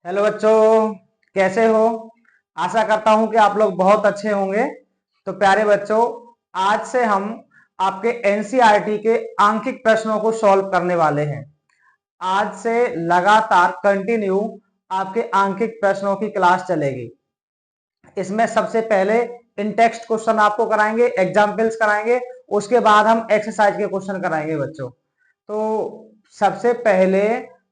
Hello बच्चों, कैसे हो। आशा करता हूं कि आप लोग बहुत अच्छे होंगे। तो प्यारे बच्चों, आज से हम आपके एनसीईआरटी के आंकिक प्रश्नों को सॉल्व करने वाले हैं। आज से लगातार कंटिन्यू आपके आंकिक प्रश्नों की क्लास चलेगी। इसमें सबसे पहले इन टेक्स्ट क्वेश्चन आपको कराएंगे, एग्जाम्पल्स कराएंगे, उसके बाद हम एक्सरसाइज के क्वेश्चन कराएंगे बच्चों। तो सबसे पहले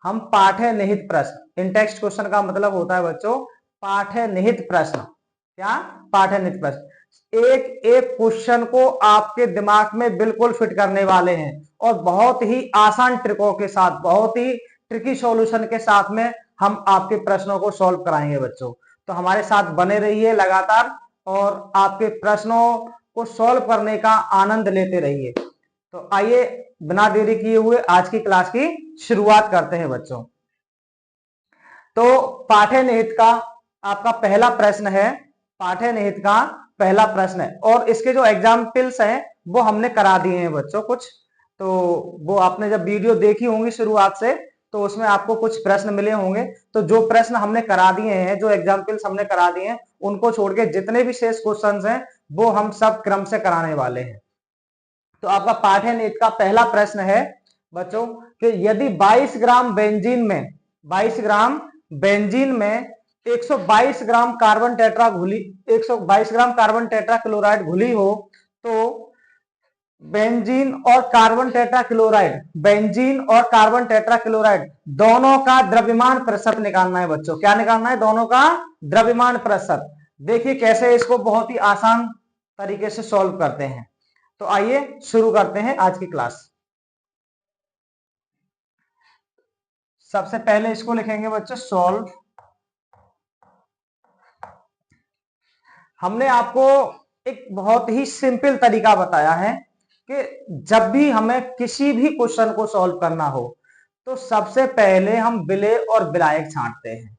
हम पाठ्य निहित प्रश्न, इन टेक्स्ट क्वेश्चन का मतलब होता है बच्चों पाठ्य निहित प्रश्न। क्या? पाठ्य निहित प्रश्न। एक एक क्वेश्चन को आपके दिमाग में बिल्कुल फिट करने वाले हैं और बहुत ही आसान ट्रिकों के साथ, बहुत ही ट्रिकी सॉल्यूशन के साथ में हम आपके प्रश्नों को सॉल्व कराएंगे बच्चों। तो हमारे साथ बने रहिए लगातार और आपके प्रश्नों को सॉल्व करने का आनंद लेते रहिए। तो आइए बिना देरी किए हुए आज की क्लास की शुरुआत करते हैं बच्चों। तो पाठ्य निहित का आपका पहला प्रश्न है, पाठ्य निहित का पहला प्रश्न है और इसके जो एग्जाम्पल्स हैं वो हमने करा दिए हैं बच्चों कुछ। तो वो आपने जब वीडियो देखी होंगी शुरुआत से तो उसमें आपको कुछ प्रश्न मिले होंगे। तो जो प्रश्न हमने करा दिए हैं, जो एग्जाम्पल्स हमने करा दिए हैं, उनको छोड़ के जितने भी शेष क्वेश्चंस हैं वो हम सब क्रम से कराने वाले हैं। तो आपका पाठ्य निहित का पहला प्रश्न है बच्चों कि यदि 22 ग्राम बेंजीन में 22 ग्राम बेंजीन में 122 ग्राम कार्बन टेट्रा घुली 122 ग्राम कार्बन टेट्रा क्लोराइड घुली हो तो बेंजीन और कार्बन टेट्रा क्लोराइड, बेंजीन और कार्बन टेट्रा क्लोराइड दोनों का द्रव्यमान प्रतिशत निकालना है बच्चों। क्या निकालना है? दोनों का द्रव्यमान प्रतिशत। देखिए कैसे इसको बहुत ही आसान तरीके से सॉल्व करते हैं। तो आइए शुरू करते हैं आज की क्लास। सबसे पहले इसको लिखेंगे बच्चों सॉल्व। हमने आपको एक बहुत ही सिंपल तरीका बताया है कि जब भी हमें किसी भी क्वेश्चन को सॉल्व करना हो तो सबसे पहले हम विलेय और विलायक छांटते हैं।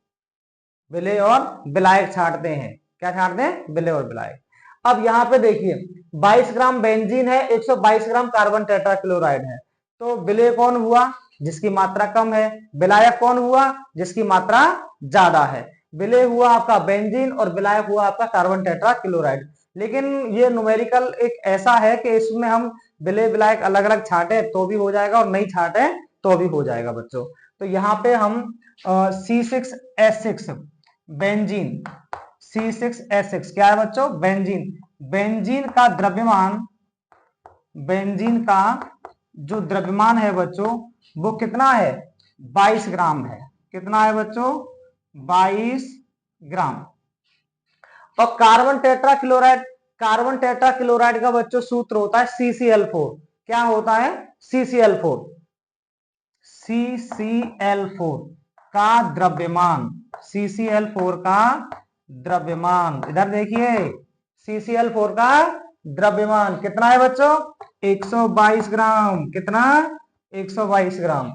विलेय और विलायक छांटते हैं। क्या छांटते हैं? विलेय और विलायक। अब यहां पे देखिए 22 ग्राम बेंजीन है, 122 ग्राम कार्बन टेट्रा क्लोराइड है। तो विलेय कौन हुआ? जिसकी मात्रा कम है। विलायक कौन हुआ? जिसकी मात्रा ज्यादा है। विलेय हुआ आपका बेंजीन और विलायक हुआ आपका कार्बन टेट्रा क्लोराइड। लेकिन ये न्यूमेरिकल एक ऐसा है कि इसमें हम विलेय विलायक अलग अलग छांटे तो भी हो जाएगा और नहीं छांटे तो भी हो जाएगा बच्चों। तो यहाँ पे हम C6H6 बेंजीन, C6H6 क्या है बच्चों? बेंजीन। बेंजीन का द्रव्यमान, बेंजीन का जो द्रव्यमान है बच्चों वो कितना है? 22 ग्राम है। कितना है बच्चों? 22 ग्राम। और carbon tetra chloride, carbon tetra chloride का बच्चों सूत्र होता है CCl4। क्या होता है? CCl4। CCl4 का द्रव्यमान, CCl4 का द्रव्यमान, इधर देखिए CCl4 का द्रव्यमान कितना है बच्चों? 122 ग्राम। कितना? 122 ग्राम।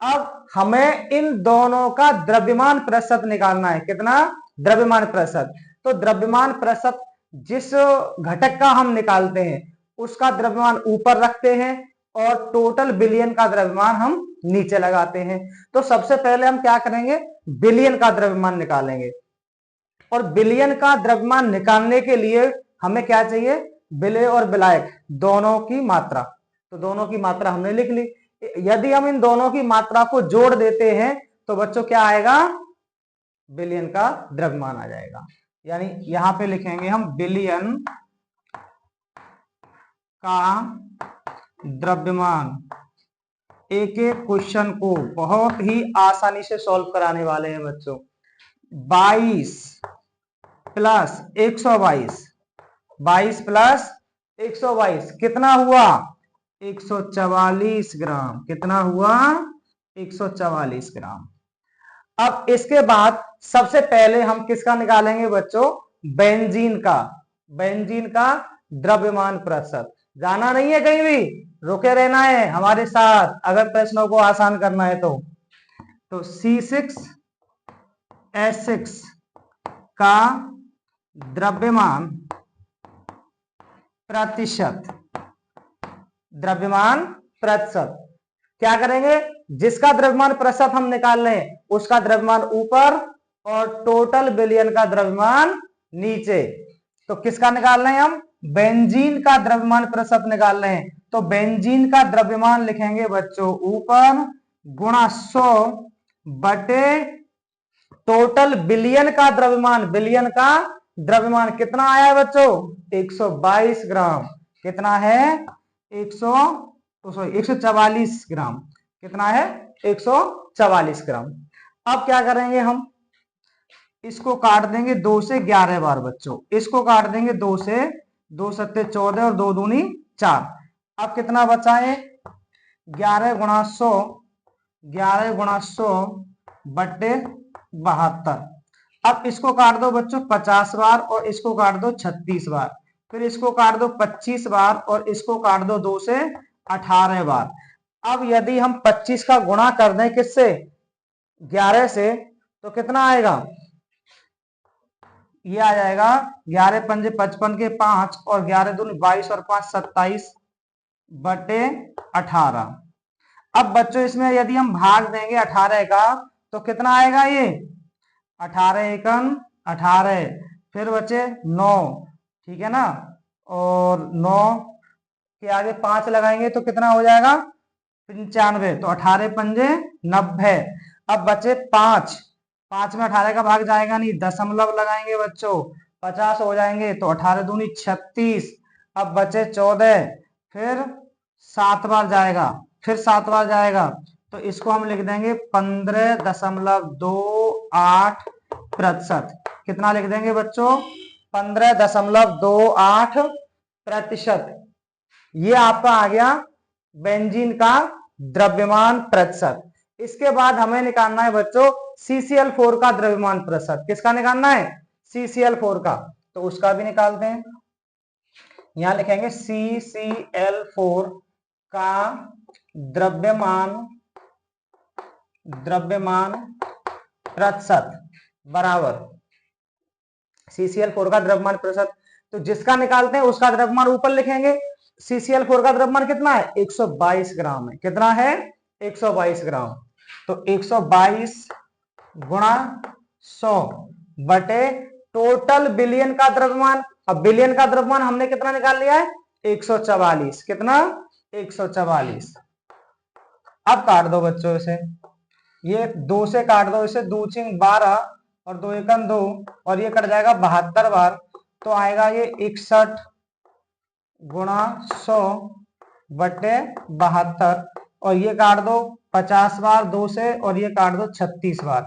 अब हमें इन दोनों का द्रव्यमान प्रतिशत निकालना है। कितना? द्रव्यमान प्रतिशत। तो द्रव्यमान प्रतिशत जिस घटक का हम निकालते हैं उसका द्रव्यमान ऊपर रखते हैं और टोटल बिलियन का द्रव्यमान हम नीचे लगाते हैं। तो सबसे पहले हम क्या करेंगे? बिलियन का द्रव्यमान निकालेंगे। और बिलियन का द्रव्यमान निकालने के लिए हमें क्या चाहिए? विलेय और विलायक दोनों की मात्रा। तो दोनों की मात्रा हमने लिख ली। यदि हम इन दोनों की मात्रा को जोड़ देते हैं तो बच्चों क्या आएगा? बिलियन का द्रव्यमान आ जाएगा। यानी यहां पे लिखेंगे हम बिलियन का द्रव्यमान। एक एक क्वेश्चन को बहुत ही आसानी से सॉल्व कराने वाले हैं बच्चों। 22 प्लस 122, 22 प्लस 122 कितना हुआ? 144 ग्राम। कितना हुआ? 144 ग्राम। अब इसके बाद सबसे पहले हम किसका निकालेंगे बच्चों? बेंजीन का। बेंजीन का द्रव्यमान प्रतिशत। जाना नहीं है कहीं भी, रुके रहना है हमारे साथ अगर प्रश्नों को आसान करना है तो C6H6 का द्रव्यमान प्रतिशत, द्रव्यमान प्रतिशत क्या करेंगे, जिसका द्रव्यमान प्रतिशत हम निकाल रहे हैं उसका द्रव्यमान ऊपर और टोटल विलयन का द्रव्यमान नीचे। तो किसका निकाल रहे हैं हम, बेंजीन का द्रव्यमान प्रतिशत निकाल रहे हैं। तो बेंजीन का द्रव्यमान लिखेंगे बच्चों ऊपर गुणा 100 बटे टोटल विलयन का द्रव्यमान। विलयन का द्रव्यमान कितना आया है बच्चों, 122 ग्राम। कितना है, 144 ग्राम। कितना है, 144 ग्राम। अब क्या करेंगे हम, इसको काट देंगे 2 से 11 बार बच्चों। इसको काट देंगे 2 से, 2 सत्ते 14 और 2 दूनी 4। अब कितना बचा है, 11 गुणा 100, 11 गुणा 100 बट्टे 72। अब इसको काट दो बच्चों 50 बार और इसको काट दो 36 बार। फिर इसको काट दो 25 बार और इसको काट दो 2 से 18 बार। अब यदि हम 25 का गुणा कर दें किससे, 11 से, तो कितना आएगा, ये आ जाएगा 11 पंजे 55 के 5 और 11 दूनी 22 और 5 27 बटे 18। अब बच्चों इसमें यदि हम भाग देंगे 18 का तो कितना आएगा, ये 18 एकम 18, फिर बचे 9, ठीक है ना, और 9 के आगे 5 लगाएंगे तो कितना हो जाएगा 95। तो 18 पंजे 90। अब बचे 5, 5 में 18 का भाग जाएगा नहीं, दशमलव लगाएंगे बच्चों, 50 हो जाएंगे। तो 18 दूनी 36। अब बचे 14, फिर 7 बार जाएगा, फिर 7 बार जाएगा। तो इसको हम लिख देंगे 15.28%। कितना लिख देंगे बच्चों, 15.28%। ये आपका आ गया बेंजीन का द्रव्यमान प्रतिशत। इसके बाद हमें निकालना है बच्चों CCl4 का द्रव्यमान प्रतिशत। किसका निकालना है, CCl4 का। तो उसका भी निकालते हैं। यहां लिखेंगे CCl4 का द्रव्यमान प्रतिशत बराबर CCl4 का द्रव्यमान प्रतिशत। तो जिसका निकालते हैं उसका द्रव्यमान ऊपर लिखेंगे। CCl4 का द्रव्यमान कितना है, 122 ग्राम है। कितना है, 122 ग्राम। तो 122 गुणा 100 बटे टोटल विलयन का द्रव्यमान। अब विलयन का द्रव्यमान हमने कितना निकाल लिया है, 144। कितना, 144। अब काट दो बच्चों इसे, ये 2 से काट दो इसे, 2 छिंग 12 और 2 एकम 2 और ये कट जाएगा 72 बार। तो आएगा ये 61 गुणा 100 बटे 72। और ये काट दो 50 बार 2 से और ये काट दो 36 बार।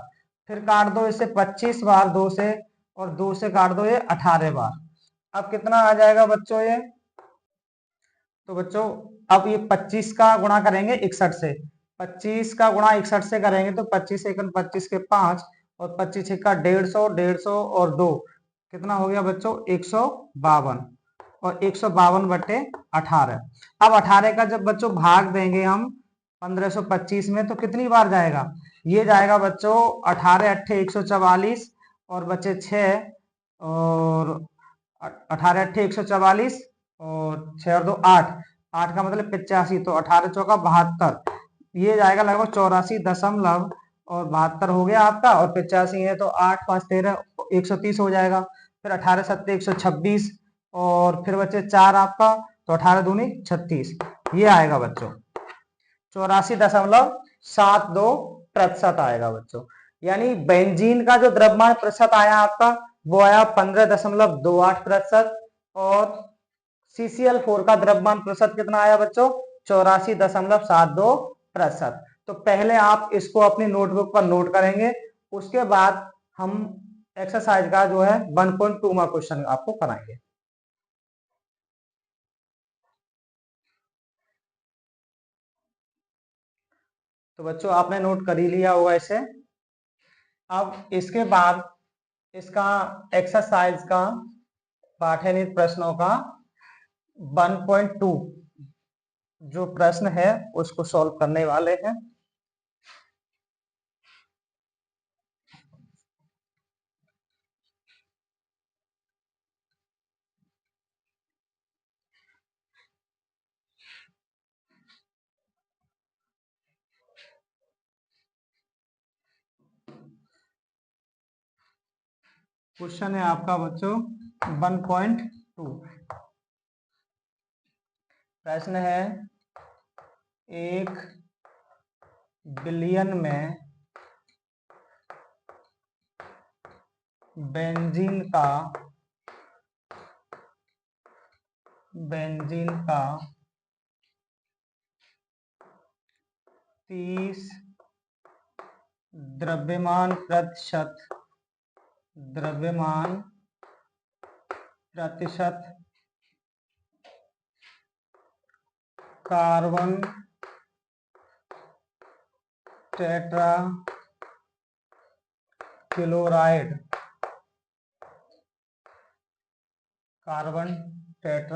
फिर काट दो इसे 25 बार 2 से और 2 से काट दो ये 18 बार। अब कितना आ जाएगा बच्चों ये, तो बच्चों अब ये 25 का गुणा करेंगे 61 से, 25 का गुणा 61 से करेंगे तो 25 एकम 25 के 5 और 25 का 150, 150 और 2 कितना हो गया बच्चों, 152 और 152 बटे 18। अब 18 का जब बच्चों भाग देंगे हम 1525 में तो कितनी बार जाएगा, ये जाएगा बच्चों 18 अट्ठे 144 और बचे 6 और 18 अट्ठे 144 और 6 और 2 8, 8 का मतलब 85। तो 18 चौका 72, ये जाएगा लगभग 84 और 72 हो गया आपका। और 85 है तो 8 5 13 130 हो जाएगा। फिर 18 सत्ते 126 और फिर बचे 4 आपका, तो 18 दूनी 36। ये आएगा बच्चों 84.72% आएगा बच्चों। यानी बेंजीन का जो द्रव्यमान प्रतिशत आया आपका वो आया 15.28%। और CCl4 का द्रव्यमान प्रतिशत कितना आया बच्चों, 84.72%। तो पहले आप इसको अपनी नोटबुक पर नोट करेंगे, उसके बाद हम एक्सरसाइज का जो है 1.2 में क्वेश्चन आपको कराएंगे। तो बच्चों आपने नोट कर ही लिया होगा इसे। अब इसके बाद इसका एक्सरसाइज का पाठ्यनिध प्रश्नों का 1.2 जो प्रश्न है उसको सॉल्व करने वाले हैं। क्वेश्चन है आपका बच्चों 1.2। प्रश्न है 1 बिलियन में बेंजीन का 30 द्रव्यमान प्रतिशत कार्बन टेट्रा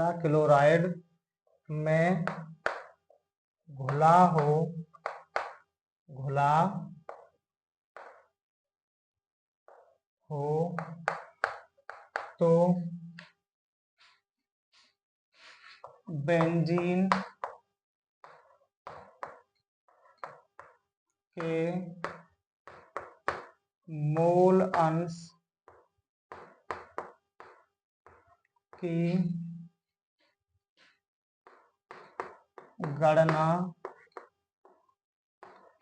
क्लोराइड में घुला हो तो बेंजीन के मोल अंश की गणना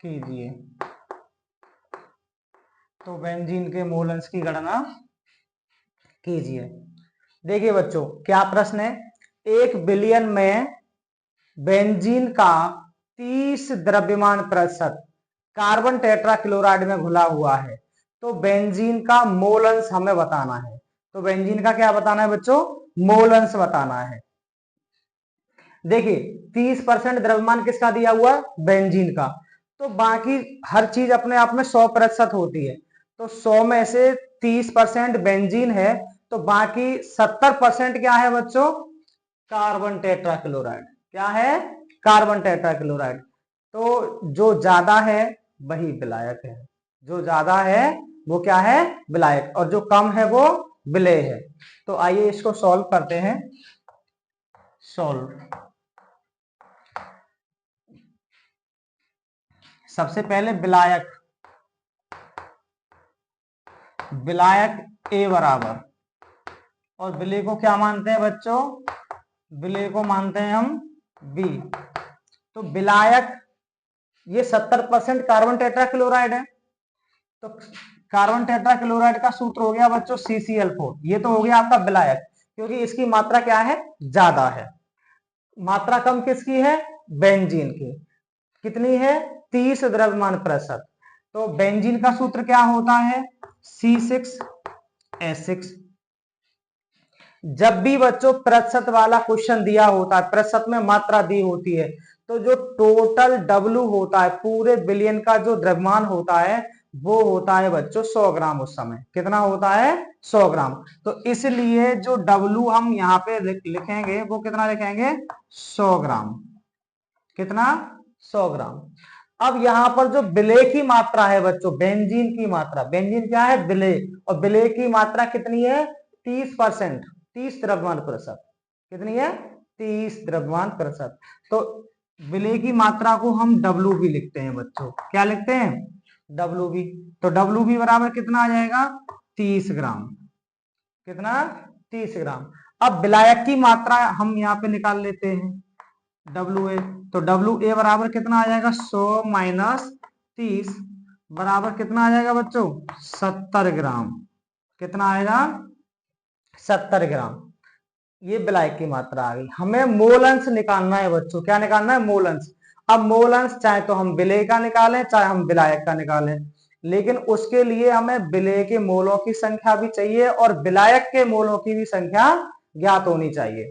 कीजिए। तो बेंजीन के मोल अंश की गणना कीजिए। देखिए बच्चों क्या प्रश्न है, 1 बिलियन में बेंजीन का 30 द्रव्यमान प्रतिशत कार्बन टेट्रा क्लोराइड में घुला हुआ है, तो बेंजीन का मोल अंश हमें बताना है। तो बेंजीन का क्या बताना है बच्चों, मोल अंश बताना है। देखिए 30% द्रव्यमान किसका दिया हुआ, बेंजीन का, तो बाकी हर चीज अपने आप में 100% होती है, तो 100 में से 30% बेंजीन है, तो बाकी 70% क्या है बच्चों, कार्बन टेट्रा क्लोराइड। क्या है, कार्बन टेट्रा क्लोराइड। तो जो ज्यादा है वही विलायक है, जो ज्यादा है वो क्या है, विलायक, और जो कम है वो विलेय है। तो आइए इसको सॉल्व करते हैं। सॉल्व, सबसे पहले विलायक ए बराबर, और विलेय को क्या मानते हैं बच्चों, विलेय को मानते हैं हम बी। तो विलायक ये 70% कार्बन टेट्रा क्लोराइड है, तो कार्बन टेट्रा क्लोराइड का सूत्र हो गया बच्चों CCl4। ये तो हो गया आपका विलायक, क्योंकि इसकी मात्रा क्या है, ज्यादा है। मात्रा कम किसकी है, बेंजीन की। कितनी है, 30 द्रव्यमान प्रतिशत। तो बेंजीन का सूत्र क्या होता है, C6H6। जब भी बच्चों प्रतिशत वाला क्वेश्चन दिया होता है, प्रतिशत में मात्रा दी होती है, तो जो टोटल W होता है, पूरे बिलियन का जो द्रव्यमान होता है, वो होता है बच्चों 100 ग्राम। उस समय कितना होता है, 100 ग्राम। तो इसलिए जो W हम यहाँ पे लिखेंगे वो कितना लिखेंगे, 100 ग्राम। कितना, 100 ग्राम। अब यहाँ पर जो विलेय की मात्रा है बच्चों, बेंजीन की मात्रा, बेंजीन क्या है, विलेय, और विलेय की मात्रा कितनी है, 30%, 30 द्रव्यमान प्रतिशत। कितनी है, 30 द्रव्यमान प्रतिशत। तो विलेय की मात्रा को हम WB लिखते हैं बच्चों। क्या लिखते हैं, WB। तो WB बराबर कितना आ जाएगा, 30 ग्राम। कितना, 30 ग्राम। अब विलायक की मात्रा हम यहाँ पे निकाल लेते हैं, WA। तो WA बराबर कितना आ जाएगा, 100 माइनस 30 बराबर कितना आ जाएगा बच्चों, 70 ग्राम। कितना आएगा, 70 ग्राम। ये विलायक की मात्रा आ गई। हमें मोल अंश निकालना है बच्चों। क्या निकालना है, मोल अंश। अब मोल अंश चाहे तो हम विलेय का निकालें, चाहे हम विलायक का निकालें, लेकिन उसके लिए हमें विलेय के मोलों की संख्या भी चाहिए और विलायक के मोलों की भी संख्या ज्ञात होनी चाहिए।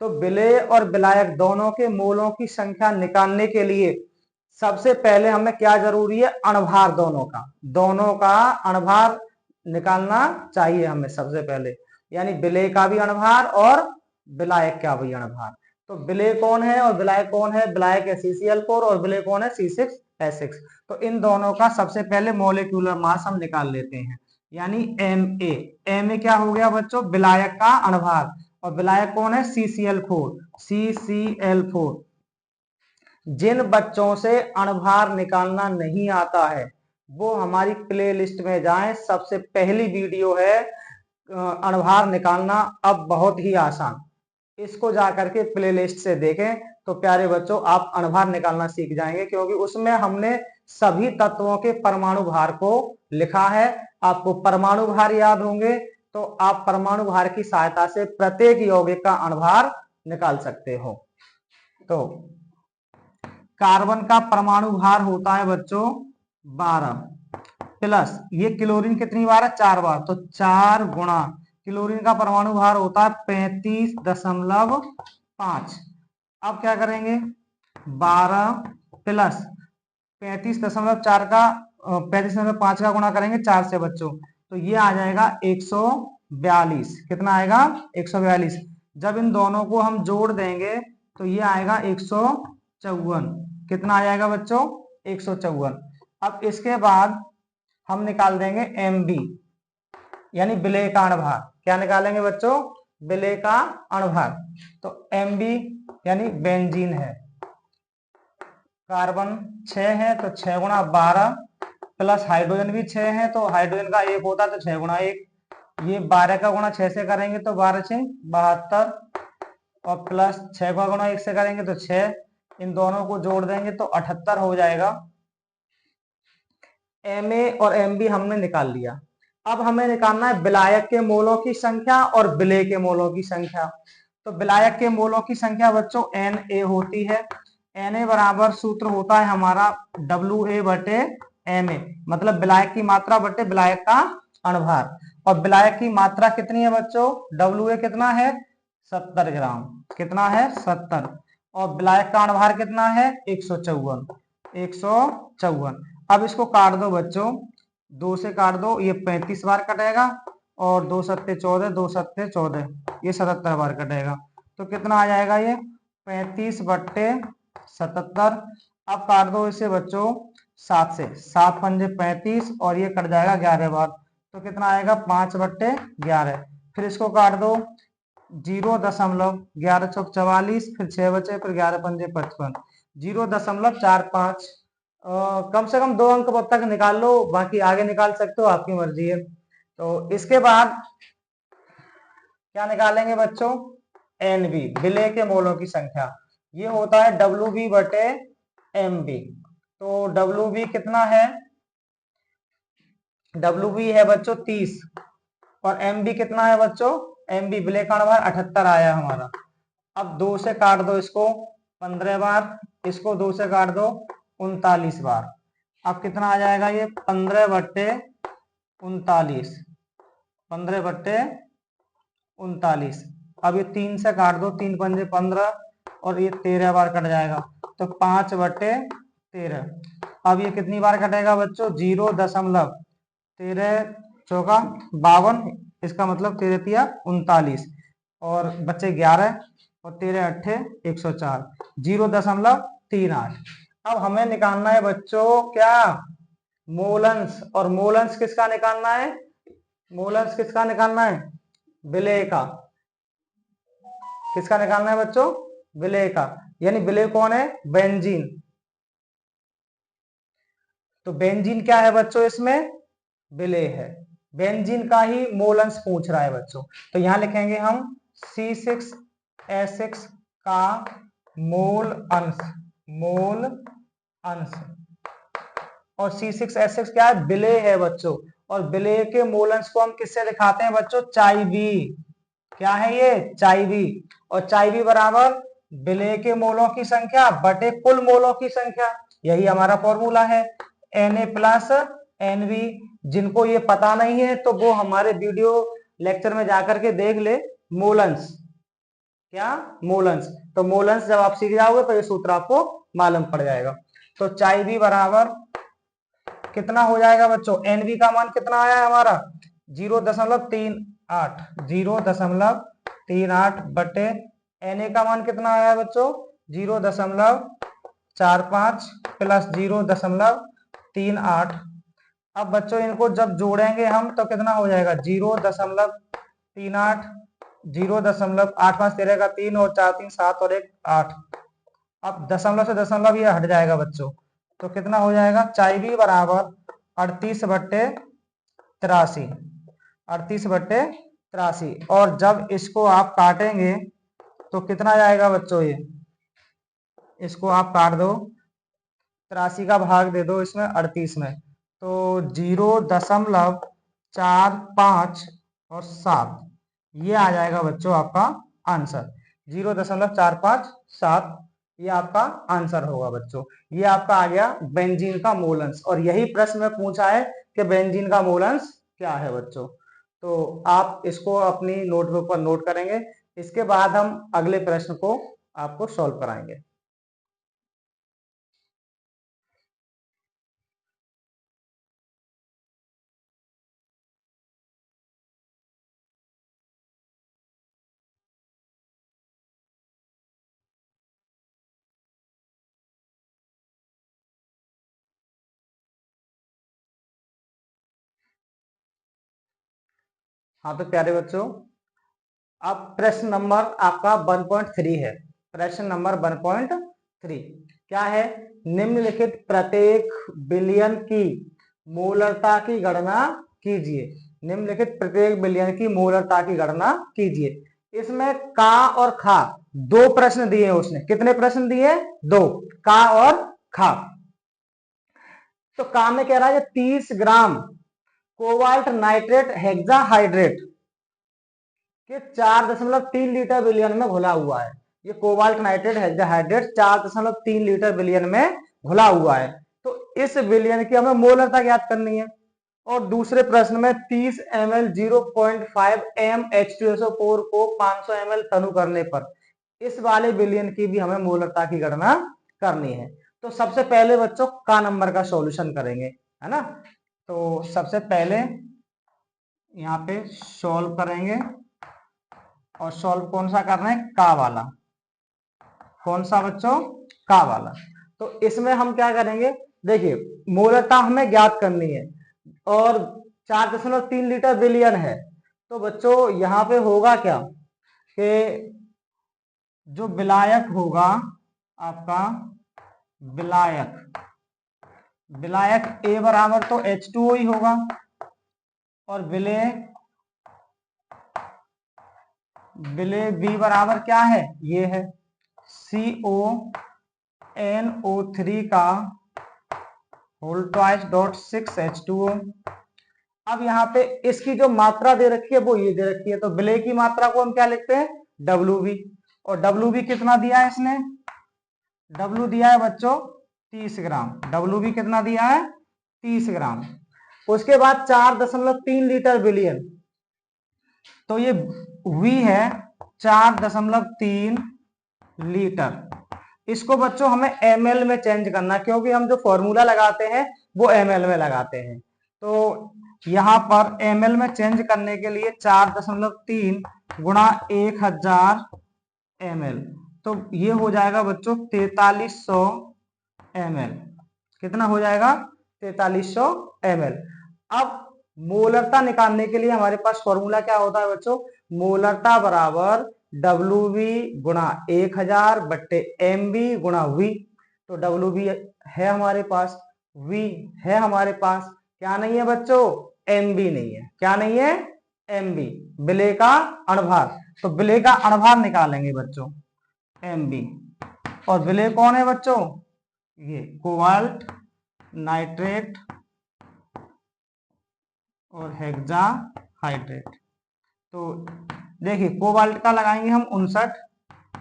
तो विलेय और विलायक दोनों के मोलों की संख्या निकालने के लिए सबसे पहले हमें क्या जरूरी है, अणुभार दोनों का अणुभार निकालना चाहिए हमें सबसे पहले, यानी विलेय का भी अणुभार और विलायक का भी अणुभार। तो विलेय कौन है और विलायक कौन है, विलायक है CCl4 और विलेय कौन है, C6H6। तो इन दोनों का सबसे पहले मॉलिक्यूलर मास हम निकाल लेते हैं, यानी Ma क्या हो गया बच्चों, विलायक का अणुभार, और विलायक कौन है, CCl4। जिन बच्चों से अणुभार निकालना नहीं आता है वो हमारी प्लेलिस्ट में जाएं, सबसे पहली वीडियो है अणुभार निकालना अब बहुत ही आसान। इसको जाकर के प्लेलिस्ट से देखें तो प्यारे बच्चों आप अणुभार निकालना सीख जाएंगे, क्योंकि उसमें हमने सभी तत्वों के परमाणु भार को लिखा है। आपको परमाणु भार याद होंगे तो आप परमाणु भार की सहायता से प्रत्येक यौगिक का अणुभार निकाल सकते हो। तो कार्बन का परमाणु भार होता है बच्चों 12 प्लस ये क्लोरीन कितनी बार है 4 बार, तो 4 गुणा क्लोरीन का परमाणु भार होता है 35.5। अब क्या करेंगे 12 प्लस 35.4 का 35.5 का गुणा करेंगे 4 से बच्चों, तो ये आ जाएगा 142। कितना आएगा 142। जब इन दोनों को हम जोड़ देंगे तो ये आएगा 154। कितना आ जाएगा बच्चों 154। अब इसके बाद हम निकाल देंगे Mb यानी विलेय का अणुभार। क्या निकालेंगे बच्चों विलेय का अणुभार। तो Mb यानी बेंजीन है, कार्बन 6 है तो 6 गुणा 12 प्लस हाइड्रोजन भी 6 है तो हाइड्रोजन का 1 होता है तो 6 गुणा 1, ये 12 का गुणा 6 से करेंगे तो 12 6 72 और प्लस 6 का गुणा 1 से करेंगे तो 6, इन दोनों को जोड़ देंगे तो 78 हो जाएगा। Ma और Mb हमने निकाल लिया। अब हमें निकालना है विलायक के मोलों की संख्या और विलेय के मोलों की संख्या। तो विलायक के मोलों की संख्या बच्चों Na होती है। Na बराबर सूत्र होता है हमारा WA/Ma, मतलब विलायक की मात्रा बटे विलायक का अणुभार। और विलायक की मात्रा कितनी है बच्चों WA कितना है 70 ग्राम। कितना है 70। और विलायक का अणुभार कितना है 154। अब इसको काट दो बच्चों, 2 से काट दो, ये 35 बार कटेगा और 2 सत्ते 14, 2 सत्ते 14, ये 77 बार कटेगा। तो कितना आ जाएगा ये 35/77। अब काट दो इसे बच्चों 7 से, 7 पंजे 35 और ये कट जाएगा 11 बार, तो कितना आएगा 5/11। फिर इसको काट दो 0.11 चौक 44, फिर 6 बचे, फिर 11 पंजे 55, 0.45। कम से कम 2 अंक तक निकाल लो, बाकी आगे निकाल सकते हो, आपकी मर्जी है। तो इसके बाद क्या निकालेंगे बच्चों Nb विलेय के मोलों की संख्या। ये होता है Wb/Mb। तो Wb कितना है Wb है बच्चों 30 और Mb कितना है बच्चों Mb विलेय का अणुभार 78 आया हमारा। अब 2 से काट दो इसको 15 बार, इसको 2 से काट दो 39 बार। अब कितना आ जाएगा ये 15/39, 15/39। अब ये 3 से काट दो, 3 पंजे 15 और ये 13 बार कट जाएगा, तो 5/13। अब ये कितनी बार कटेगा बच्चों 0.13 चौका 52, इसका मतलब 13 39 और बच्चे 11 और 13 अट्ठे 104, 0.38। अब हमें निकालना है बच्चों क्या मोलंस। और मोलंस किसका निकालना है मोलंस किसका निकालना है विलेय का। किसका निकालना है बच्चों विलेय का, यानी विलेय कौन है बेंजीन। तो बेंजीन क्या है बच्चों इसमें विलेय है, बेंजीन का ही मोलंस पूछ रहा है बच्चों। तो यहां लिखेंगे हम C6H6 का मोल अंश और C6H6 क्या है विलेय है बच्चों। और विलेय के मोल अंश को हम किससे दिखाते हैं बच्चों चाई क्या है ये चाई और चाई बराबर विलेय के मोलों की संख्या बटे कुल मोलों की संख्या। यही हमारा फॉर्मूला है Na प्लस Nb। जिनको ये पता नहीं है तो वो हमारे वीडियो लेक्चर में जाकर के देख ले मोलंस क्या मोलंस। तो मोलंस जब आप सीख जाओगे तो ये सूत्र आपको मालूम पड़ जाएगा। तो चाई बराबर कितना हो जाएगा बच्चों Nb का मान कितना आया है हमारा 0.38 बटे Na का मान कितना आया है बच्चों 0.45 प्लस 0.38। अब बच्चों इनको जब जोड़ेंगे हम तो कितना हो जाएगा 0.38, 0.8 13 का 3 और 4 3 7 और 1 8। अब दशमलव से दशमलव ये हट जाएगा बच्चों, तो कितना हो जाएगा चाई बराबर 38/83 83। और जब इसको आप काटेंगे तो कितना जाएगा बच्चों, ये इसको आप काट दो, 83 का भाग दे दो इसमें 38 में, तो 0.45 और 7, ये आ जाएगा बच्चों आपका आंसर। 0.457 ये आपका आंसर होगा बच्चों। ये आपका आ गया बेंजीन का मोल अंश, और यही प्रश्न में पूछा है कि बेंजीन का मोल अंश क्या है बच्चों। तो आप इसको अपनी नोटबुक पर नोट करेंगे। इसके बाद हम अगले प्रश्न को आपको सॉल्व कराएंगे। हाँ तो प्यारे बच्चों, अब प्रश्न नंबर आपका 1.3 है। प्रश्न नंबर 1.3 क्या है? निम्नलिखित प्रत्येक बिलियन की मोलरता की गणना कीजिए। निम्नलिखित प्रत्येक बिलियन की मोलरता की गणना कीजिए। इसमें का और खा दो प्रश्न दिए हैं उसने। कितने प्रश्न दिए? दो, का और खा। तो का में कह रहा है 30 ग्राम कोबाल्ट नाइट्रेट हेक्साहाइड्रेट के 4.3 लीटर बिलियन में घुला हुआ है। ये cobalt nitrate hexahydrate 4.3 litre billion में घुला हुआ है। तो इस बिलियन की हमें मोलरता ज्ञात करनी है। और दूसरे प्रश्न में 30 ml 0.5 m H2SO4 को 500 ml तनु करने पर इस वाले बिलियन की भी हमें मोलरता की गणना करनी है। तो सबसे पहले बच्चों का नंबर का सॉल्यूशन करेंगे, है ना। तो सबसे पहले यहाँ पे सॉल्व करेंगे, और सॉल्व कौन सा करना है? का वाला। कौन सा बच्चों? का वाला। तो इसमें हम क्या करेंगे? देखिए, मोलरता हमें ज्ञात करनी है और 4.3 लीटर बिलियन है। तो बच्चों यहाँ पे होगा क्या कि जो विलायक होगा आपका, विलायक विलायक ए बराबर तो H2O ही होगा, और विलेय बी बराबर क्या है? ये है CONO3 का होल ट्वाइस डॉट 6H2O। अब यहाँ पे इसकी जो मात्रा दे रखी है वो ये दे रखी है, तो विलेय की मात्रा को हम क्या लिखते हैं? WB। और WB कितना दिया है इसने? W दिया है बच्चों 30 ग्राम। WB कितना दिया है? 30 ग्राम। उसके बाद 4.3 लीटर बिलियन, तो ये V है 4.3 लीटर। इसको बच्चों हमें ml में चेंज करना, क्योंकि हम जो फॉर्मूला लगाते हैं वो ml में लगाते हैं। तो यहाँ पर ml में चेंज करने के लिए 4.3 गुणा 1000 ml, तो ये हो जाएगा बच्चों 4300 ml। कितना हो जाएगा? 4300 ml। अब मोलरता निकालने के लिए हमारे पास फॉर्मूला क्या होता है बच्चों? मोलरता बराबर WB गुणा 1000 बट्टे MB गुणा V। तो WB है हमारे पास, V है हमारे पास, क्या नहीं है बच्चों? MB नहीं है। क्या नहीं है? MB, विलेय का अणभार। तो विलेय का अणभार निकालेंगे बच्चों, MB। और विलेय कौन है बच्चों? ये कोबाल्ट नाइट्रेट और हेक्साहाइड्रेट। तो देखिए, कोबाल्ट का लगाएंगे हम 59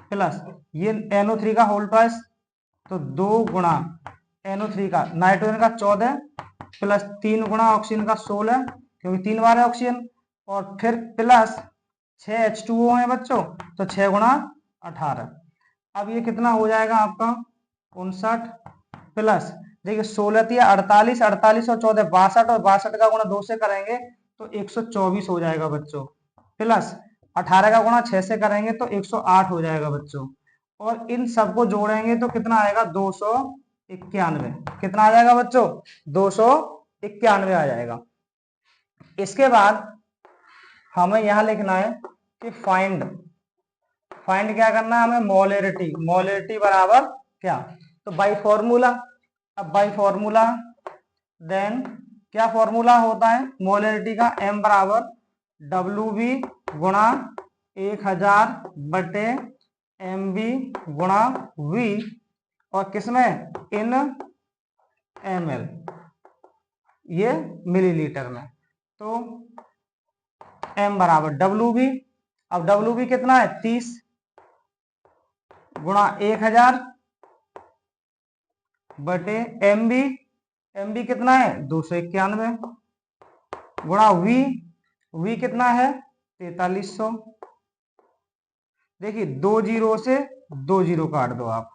प्लस ये NO3 का होल ट्वाइस, तो 2 गुणा NO3 का, नाइट्रोजन का 14 प्लस 3 गुणा ऑक्सीजन का 16, क्योंकि 3 बार है ऑक्सीजन, और फिर प्लस 6 H2O है बच्चों, तो 6 गुणा 18। अब ये कितना हो जाएगा आपका? 59 प्लस, देखिए 16 या 48, 48 और 14 62, और 62 का गुणा 2 से करेंगे तो 124 हो जाएगा बच्चों, प्लस 18 का गुणा 6 से करेंगे तो 108 हो जाएगा बच्चों। और इन सबको जोड़ेंगे तो कितना आएगा? 291। कितना आ जाएगा बच्चों? 291 आ जाएगा। इसके बाद हमें यहां लिखना है कि फाइंड क्या करना है हमें? मोलरिटी। मोलरिटी बराबर क्या? तो बाई फॉर्मूला। अब बाई फॉर्मूला देन क्या फॉर्मूला होता है मोलरिटी का? M बराबर WB गुणा 1000 बटे MB गुणा V, और किसमें, इन ml, ये मिलीलीटर में। तो M बराबर WB, अब WB कितना है 30 गुणा 1000 बटे MB कितना है 291 गुणा V कितना है 4300। देखिए 2 जीरो से 2 जीरो काट दो आप।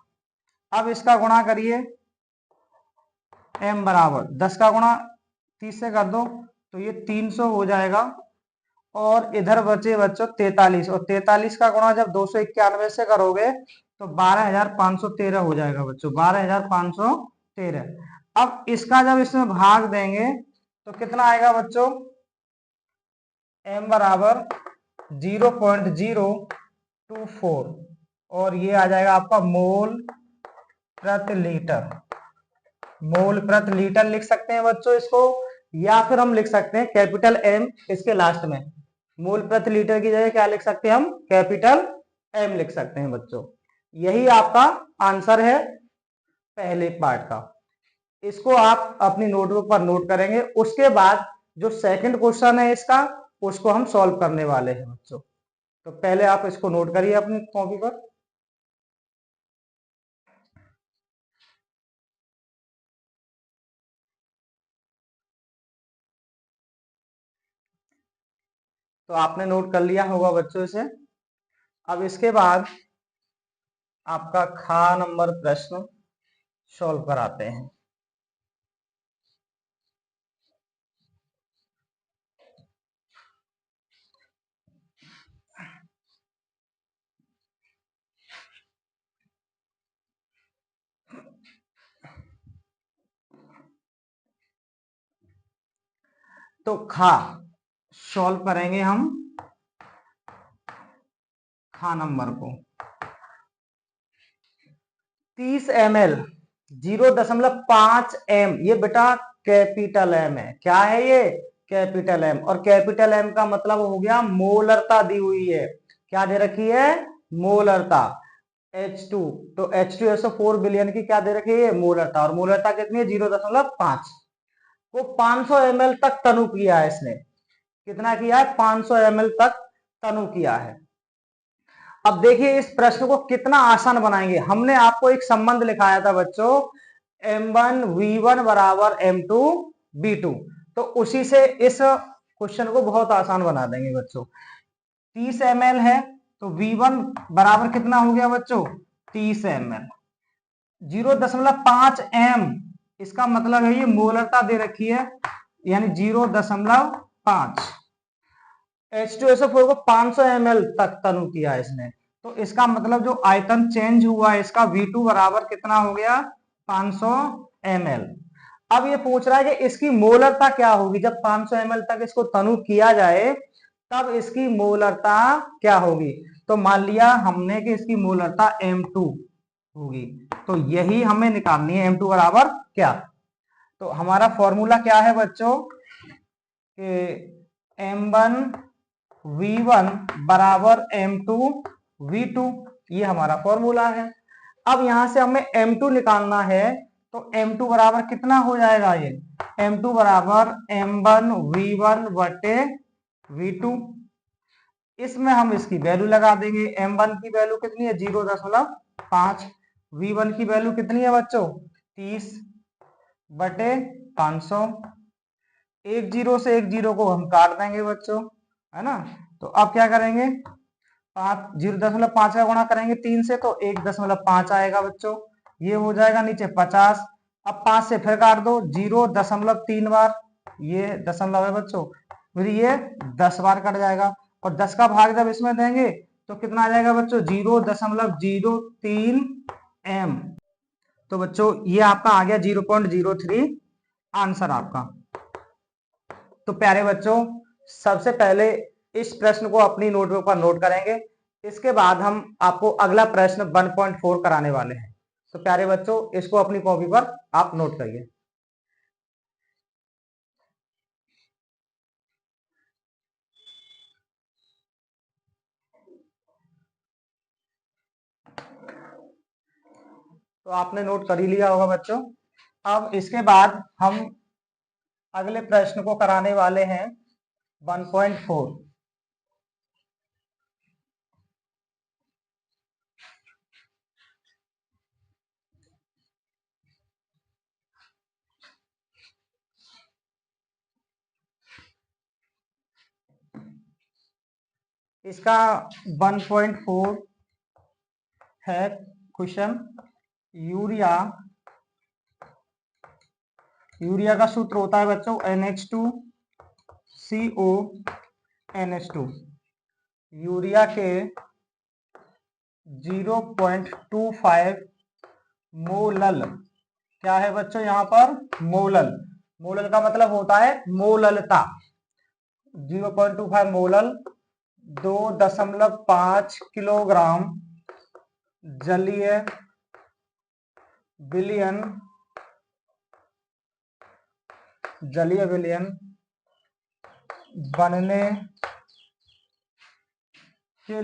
अब इसका गुणा करिए, M बराबर 10 का गुणा 30 से कर दो तो ये 300 हो जाएगा, और इधर बचे बच्चों 43, और 43 का गुणा जब 291 से करोगे तो 12513 हो जाएगा बच्चों, 12513। अब इसका जब इसमें भाग देंगे तो कितना आएगा बच्चों, M बराबर 0.024, और ये आ जाएगा आपका मोल प्रति लीटर। मोल प्रति लीटर लिख सकते हैं बच्चों इसको, या फिर हम लिख सकते हैं कैपिटल M इसके लास्ट में। मोल प्रति लीटर की जगह क्या लिख सकते हैं हम, कैपिटल M लिख सकते हैं बच्चों। यही आपका आंसर है पहले पार्ट का। इसको आप अपनी नोटबुक पर नोट करेंगे। उसके बाद जो सेकंड क्वेश्चन है इसका, उसको हम सॉल्व करने वाले हैं बच्चों। तो पहले आप इसको नोट करिए अपनी कॉपी पर। तो आपने नोट कर लिया होगा बच्चों इसे। अब इसके बाद आपका खा नंबर प्रश्न सॉल्व कराते हैं। तो खा सॉल्व करेंगे हम खा नंबर को। 30 ml 0.5 M, ये बेटा कैपिटल M है। क्या है ये, कैपिटल M, और कैपिटल M का मतलब हो गया मोलरता दी हुई है। क्या दे रखी है, मोलरता। H2, तो H2SO4 बिलियन की क्या दे रखी है, मोलरता, और मोलरता कितनी है 0.5। वो 500 ml तक तनु किया है इसने। कितना किया है, 500 ml तक तनु किया है। अब देखिए इस प्रश्न को कितना आसान बनाएंगे। हमने आपको एक संबंध लिखाया था बच्चों, M1V1 बराबर M2 B2, तो उसी से इस क्वेश्चन को बहुत आसान बना देंगे बच्चों। 30 ml है तो V1 बराबर कितना हो गया बच्चों, 30 ml। 0.5 M, इसका मतलब है ये मोलरता दे रखी है, यानी 0.5। H2SO4 को 500 ml तक तनु किया है इसने, तो इसका मतलब जो आयतन चेंज हुआ है इसका V2 बराबर कितना हो गया, 500 ml। अब ये पूछ रहा है कि इसकी मोलरता क्या होगी जब 500 ml तक इसको तनु किया जाए, तब इसकी मोलरता क्या होगी। तो मान लिया हमने कि इसकी मोलरता M2 होगी, तो यही हमें निकालनी है M2 बराबर क्या। तो हमारा फॉर्मूला क्या है बच्चों, कि M1V1 बराबर M2 V2, ये हमारा फॉर्मूला है। अब यहां से हमें M2 निकालना है, तो M2 बराबर कितना हो जाएगा, ये M2 बराबर M1V1 बटे V2। इसमें हम इसकी वैल्यू लगा देंगे। M1 की वैल्यू कितनी है 0.5, V1 की वैल्यू कितनी है बच्चों 30 बटे 500। एक जीरो से एक जीरो को हम काट देंगे बच्चों, है ना। तो अब क्या करेंगे, 0.5 का गुणा करेंगे 3 से तो 1.5 आएगा बच्चों, ये हो जाएगा नीचे 50। अब 5 से फिर काट दो, 0.3 बार, ये दशमलव है बच्चों, फिर ये 10 बार कट जाएगा, और 10 का भाग जब इसमें देंगे तो कितना आ जाएगा बच्चों 0.03 M। तो बच्चों ये आपका आ गया 0.03 आंसर आपका। तो प्यारे बच्चों, सबसे पहले इस प्रश्न को अपनी नोटबुक पर नोट करेंगे। इसके बाद हम आपको अगला प्रश्न 1.4 कराने वाले हैं। तो प्यारे बच्चों, इसको अपनी कॉपी पर आप नोट करिए। तो आपने नोट कर ही लिया होगा बच्चों। अब इसके बाद हम अगले प्रश्न को कराने वाले हैं 1.4। इसका 1.4 है क्वेश्चन। यूरिया का सूत्र होता है बच्चों NH2CO NH2। यूरिया के 0.25 मोलल, क्या है बच्चों यहाँ पर मोलल, मोलल का मतलब होता है मोललता। 0.25 मोलल 2.5 किलोग्राम जलीय विलयन बनने के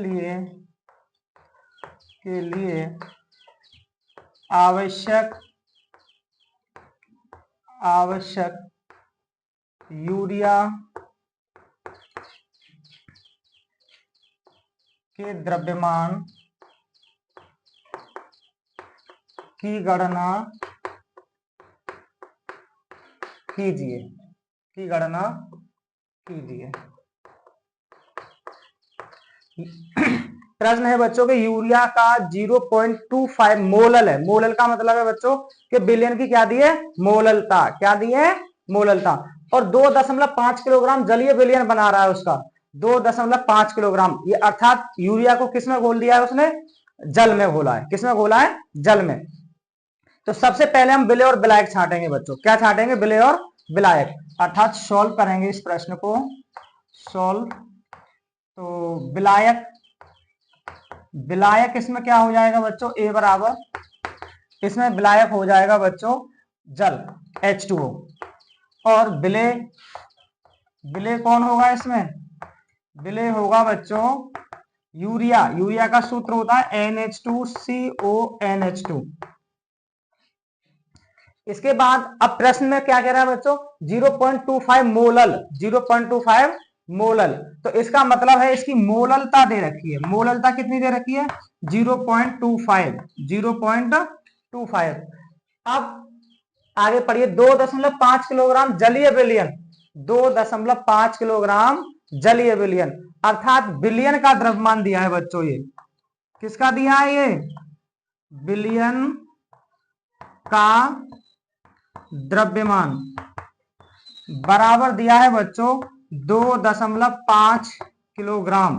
लिए आवश्यक यूरिया के द्रव्यमान की गणना कीजिए। प्रश्न है बच्चों के यूरिया का 0.25 मोलल है। मोलल का मतलब है बच्चों कि बिलियन की क्या दी है मोललता, क्या दी है मोललता। और 2.5 किलोग्राम जलीय विलयन बना रहा है उसका 2.5 किलोग्राम। ये अर्थात यूरिया को किसमें घोल दिया है उसने, जल में घोला है। किसमें घोला है, जल में। तो सबसे पहले हम विलेय और विलायक छांटेंगे बच्चों। क्या छांटेंगे, विलेय और विलायक, अर्थात सॉल्व करेंगे इस प्रश्न को। सॉल्व, तो विलायक इसमें क्या हो जाएगा बच्चों, ए बराबर, इसमें विलायक हो जाएगा बच्चों जल H2O। और विलेय कौन होगा इसमें, विलेय होगा बच्चों यूरिया। यूरिया का सूत्र होता है NH2CONH2। इसके बाद अब प्रश्न में क्या कह रहा है बच्चों, 0.25 मोलल, 0.25 मोलल। तो इसका मतलब है इसकी मोललता दे रखी है। मोललता कितनी दे रखी है, 0.25। अब आगे पढ़िए, 2.5 किलोग्राम जलीय विलयन, 2.5 किलोग्राम जलीय विलयन, अर्थात विलयन का द्रव्यमान दिया है बच्चों। ये किसका दिया है, ये विलयन का द्रव्यमान बराबर दिया है बच्चों 2.5 किलोग्राम।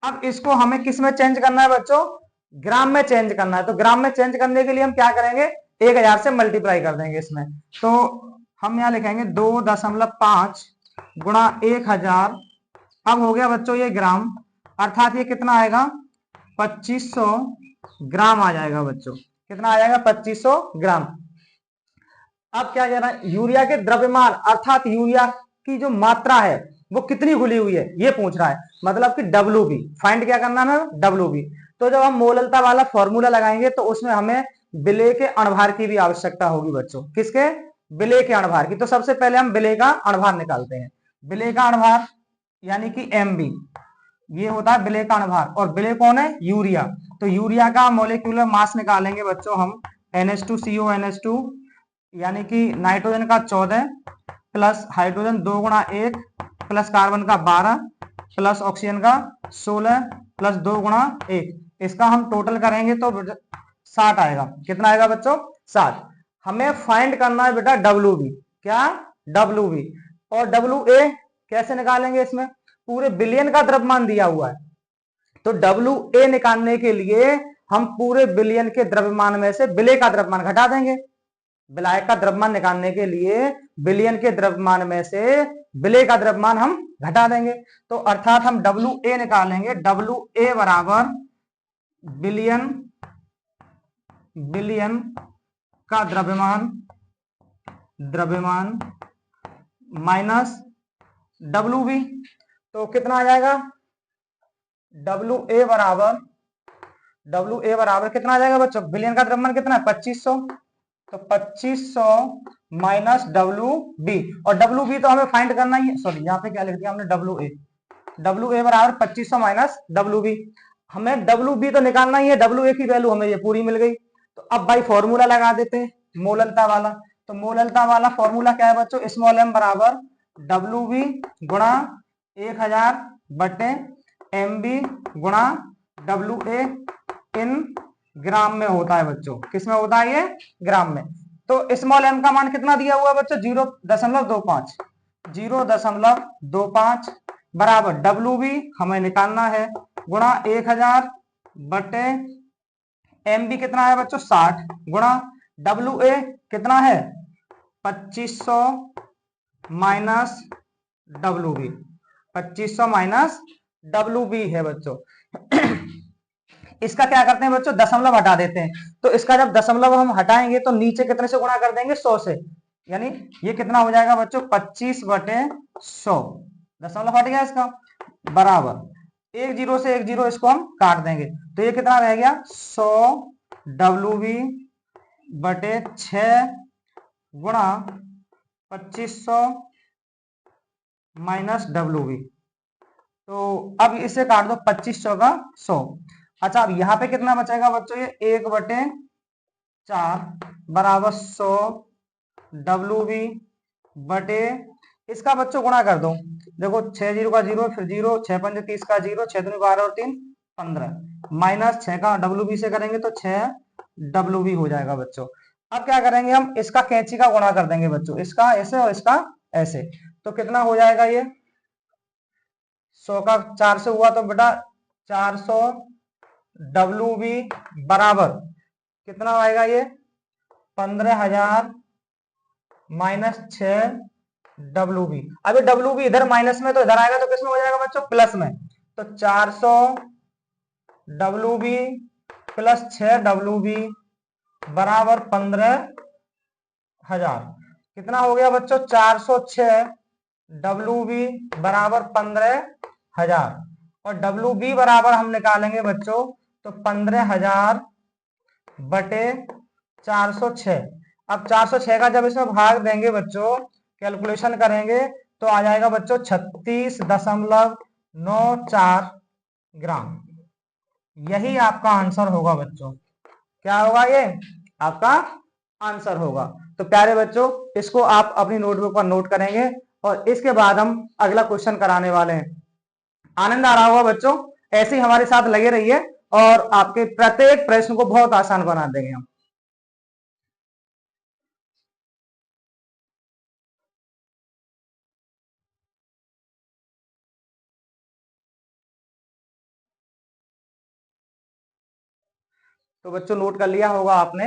अब इसको हमें किस में चेंज करना है बच्चों, ग्राम में चेंज करना है। तो ग्राम में चेंज करने के लिए हम क्या करेंगे, 1000 से मल्टीप्लाई कर देंगे इसमें। तो हम यहां लिखेंगे 2.5 गुणा 1000। अब हो गया बच्चों ये ग्राम, अर्थात ये कितना आएगा 2500 ग्राम आ जाएगा बच्चों। कितना आ जाएगा 2500 ग्राम। अब क्या कह रहा है, यूरिया के द्रव्यमान अर्थात यूरिया की जो मात्रा है वो कितनी घुली हुई है ये पूछ रहा है, मतलब कि WB फाइंड क्या करना है, WB। तो जब हम मोललता वाला फॉर्मूला लगाएंगे तो उसमें हमें विलेय के अणभार की भी आवश्यकता होगी बच्चों। किसके, विलेय के अणभार की। तो सबसे पहले हम विलेय का अणभार निकालते हैं। विलेय का अणभार यानी कि MB, ये होता है विलेय का अणभार। और विलेय कौन है, यूरिया। तो यूरिया का मॉलिक्यूलर मास निकालेंगे बच्चों हम, NH2CONH2 यानी कि नाइट्रोजन का 14 प्लस हाइड्रोजन 2 गुणा 1 प्लस कार्बन का 12 प्लस ऑक्सीजन का 16 प्लस 2 गुणा 1, इसका हम टोटल करेंगे तो 60 आएगा। कितना आएगा बच्चों, 60। हमें फाइंड करना है बेटा WB, क्या WB। और WA कैसे निकालेंगे, इसमें पूरे बिलियन का द्रव्यमान दिया हुआ है। तो WA निकालने के लिए हम पूरे बिलियन के द्रव्यमान में से विलेय का द्रव्यमान घटा देंगे। विलायक का द्रव्यमान निकालने के लिए बिलियन के द्रव्यमान में से विलेय का द्रव्यमान हम घटा देंगे। तो अर्थात हम WA निकालेंगे, WA बराबर बिलियन का द्रव्यमान माइनस WB। तो कितना आ जाएगा, WA बराबर डब्ल्यू ए बराबर कितना आ जाएगा बच्चों, बिलियन का द्रव्यमान कितना है 2500, तो 2500 माइनस डब्ल्यू बी, और डब्ल्यू बी तो हमें फाइंड करना ही है, सॉरी यहाँ पे क्या लिख दिया हमने डब्ल्यू ए, डब्ल्यू ए बराबर 2500 माइनस डब्ल्यू बी, हमें डब्ल्यू बी तो निकालना ही है, डब्ल्यू ए की वैल्यू हमें ये पूरी मिल गई। तो अब भाई फॉर्मूला लगा देते हैं मोललता वाला, तो मोललता वाला फॉर्मूला क्या है बच्चों, स्मॉल एम बराबर डब्ल्यू बी गुणा 1000 बटे एम बी गुणा डब्ल्यू ए इन ग्राम में होता है बच्चों, किस में होता है ये, ग्राम में। तो स्मॉल एम का मान कितना दिया हुआ है बच्चों 0.25, 0.25 बराबर डब्ल्यू बी हमें निकालना है गुणा 1000 बटे एम बी कितना है बच्चों 60 गुणा डब्ल्यू ए कितना है 2500 minus W B, 2500 minus W B है बच्चों। इसका क्या करते हैं बच्चों, दशमलव हटा देते हैं, तो इसका जब दशमलव हम हटाएंगे तो नीचे कितने से गुणा कर देंगे 100 से, यानी ये कितना हो जाएगा बच्चों 25/100, दशमलव हट गया इसका, बराबर एक जीरो से एक जीरो इसको हम काट देंगे, तो ये कितना रह गया 100 डब्ल्यू बी बटे 6 गुणा 2500 माइनस डब्ल्यू बी, तो अब इसे काट दो 2500 का 100। अच्छा अब यहाँ पे कितना बचेगा बच्चों, ये 1/4 बराबर 100 डब्ल्यू बी बटे इसका बच्चों गुणा कर दो, देखो 6 जीरो का जीरो, फिर जीरो, 6 पंजे 30 का जीरो, 6 दूनी 12 और 3 15, माइनस 6 का डब्ल्यू बी से करेंगे तो 6 डब्ल्यू बी हो जाएगा बच्चों। अब क्या करेंगे हम, इसका कैंची का गुणा कर देंगे बच्चों, इसका ऐसे और इसका ऐसे, तो कितना हो जाएगा ये 100 का 4 से हुआ तो बेटा 400 डब्ल्यू बी बराबर कितना आएगा ये 15,000 माइनस 6 डब्ल्यू बी, अभी डब्ल्यू बी इधर माइनस में तो इधर आएगा तो किसमें हो जाएगा बच्चों प्लस में, तो 400 W B plus 6 W B बराबर 15,000, कितना हो गया बच्चों 406 डब्ल्यू बी बराबर 15,000, और डब्ल्यू बी बराबर हम निकालेंगे बच्चों तो 15,000 बटे 406, अब 406 का जब इसमें भाग देंगे बच्चों, कैलकुलेशन करेंगे तो आ जाएगा बच्चों 36.94 ग्राम, यही आपका आंसर होगा बच्चों, क्या होगा ये आपका आंसर होगा। तो प्यारे बच्चों इसको आप अपनी नोटबुक पर नोट करेंगे, और इसके बाद हम अगला क्वेश्चन कराने वाले हैं। आनंद आ रहा होगा बच्चों, ऐसे ही हमारे साथ लगे रहिए और आपके प्रत्येक प्रश्न को बहुत आसान बना देंगे हम। तो बच्चों नोट कर लिया होगा आपने,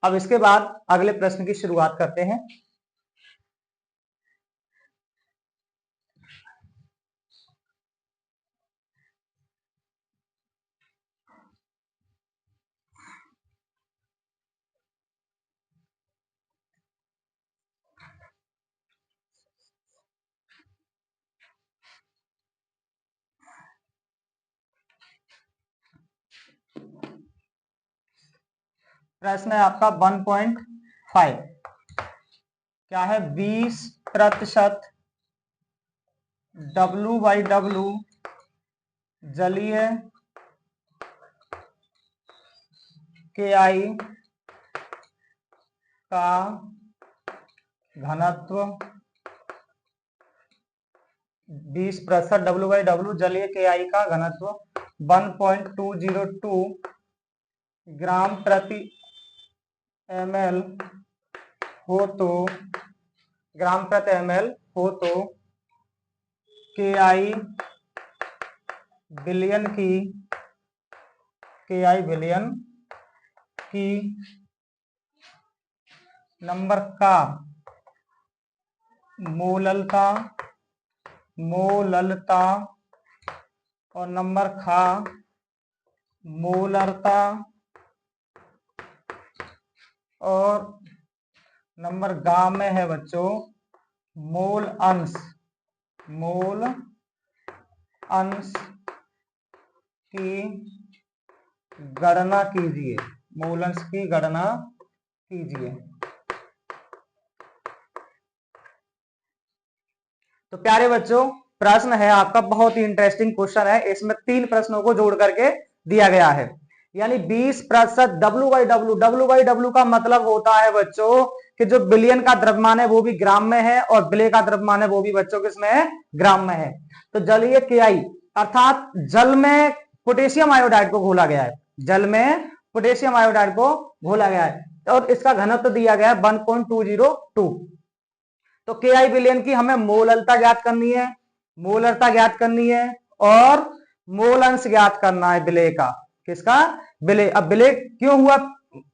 अब इसके बाद अगले प्रश्न की शुरुआत करते हैं। प्रश्न है आपका 1.5, क्या है 20% W/W जलीय KI का घनत्व, 20% W/W जलीय KI का घनत्व 1.202 ग्राम प्रति ml हो तो, ग्राम प्रति ml हो तो KI बिलियन की नंबर का मोललता और नंबर खा मोलरता और नंबर गा में है बच्चों मोल अंश की गणना कीजिए, मोलंस की गणना कीजिए। तो प्यारे बच्चों, प्रश्न है आपका बहुत ही इंटरेस्टिंग क्वेश्चन है। इसमें 3 प्रश्नों को जोड़ करके दिया गया है, यानी 20% W/W। W/W का मतलब होता है बच्चों कि जो बिलियन का द्रव्यमान है वो भी ग्राम में है, और विलेय का द्रव्यमान है वो भी बच्चों किसमें है, ग्राम में है। तो जलीय KI अर्थात जल में पोटेशियम आयोडाइड को घोला गया है, जल में पोटेशियम आयोडाइड को घोला गया है, और इसका घनत्व दिया गया है 1.202। तो KI विलयन की हमें मोलरता ज्ञात करनी है, मोलरता ज्ञात करनी है, और मोल अंश ज्ञात करना है विलेय का। किसका, विलेय। अब विलेय क्यों हुआ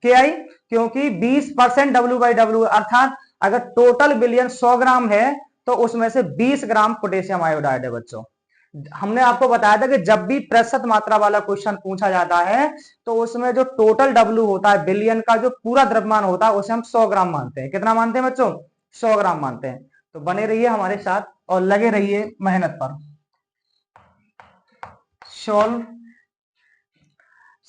KI, क्योंकि 20% W/W, अर्थात अगर टोटल विलयन 100 ग्राम है तो उसमें से 20 ग्राम पोटेशियम आयोडाइड है बच्चों। हमने आपको बताया था कि जब भी प्रतिशत मात्रा वाला क्वेश्चन पूछा जाता है तो उसमें जो टोटल W होता है, बिलियन का जो पूरा द्रव्यमान होता है, उसे हम 100 ग्राम मानते हैं। कितना मानते हैं बच्चों, 100 ग्राम मानते हैं। तो बने रहिए हमारे साथ और लगे रहिए मेहनत पर। सॉल्व।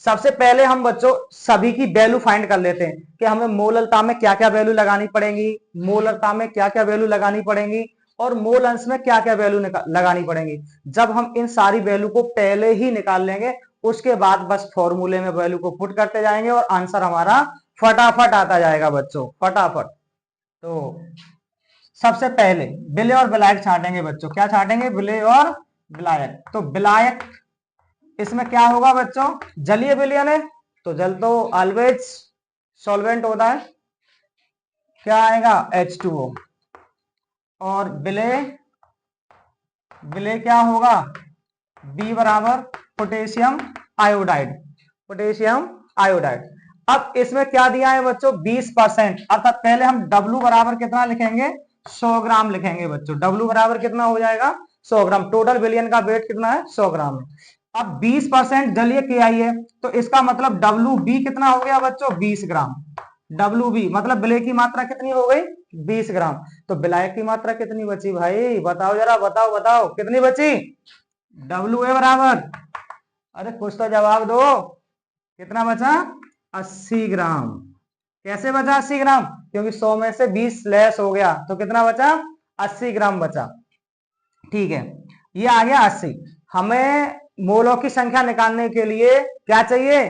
सबसे पहले हम बच्चों सभी की वैल्यू फाइंड कर लेते हैं कि हमें मोलरता में क्या क्या वैल्यू लगानी पड़ेगी, मोलरता में क्या क्या वैल्यू लगानी पड़ेगी, और मोल अंश में क्या क्या वैल्यू लगानी पड़ेगी। जब हम इन सारी वैल्यू को पहले ही निकाल लेंगे, उसके बाद बस फॉर्मूले में वैल्यू को पुट करते जाएंगे और आंसर हमारा फटाफट आता जाएगा बच्चों, फटाफट। तो सबसे पहले विलेय और विलायक छांटेंगे बच्चों। क्या छांटेंगे, विलेय और विलायक। तो विलायक इसमें क्या होगा बच्चों, जलीय विलयन है तो जल तो ऑलवेज सॉल्वेंट होता है, क्या आएगा H2O। और विलेय, विलेय क्या होगा, B बराबर पोटेशियम आयोडाइड, पोटेशियम आयोडाइड। अब इसमें क्या दिया है बच्चों, 20%, अर्थात पहले हम W बराबर कितना लिखेंगे, 100 ग्राम लिखेंगे बच्चों। W बराबर कितना हो जाएगा, 100 ग्राम। टोटल विलियन का वेट कितना है, 100 ग्राम है। अब 20% जलीय KI है तो इसका मतलब WB कितना हो गया बच्चों, 20 ग्राम। WB मतलब विलेय की मात्रा कितनी हो गई, 20 ग्राम। तो विलायक की मात्रा कितनी बची भाई, बताओ जरा, बताओ बताओ कितनी बची। WA बराबर, अरे कुछ तो जवाब दो, कितना बचा, 80 ग्राम। कैसे बचा 80 ग्राम, क्योंकि 100 में से 20 लेस हो गया तो कितना बचा, 80 ग्राम बचा। ठीक है, ये आ गया 80। हमें मोलों की संख्या निकालने के लिए क्या चाहिए,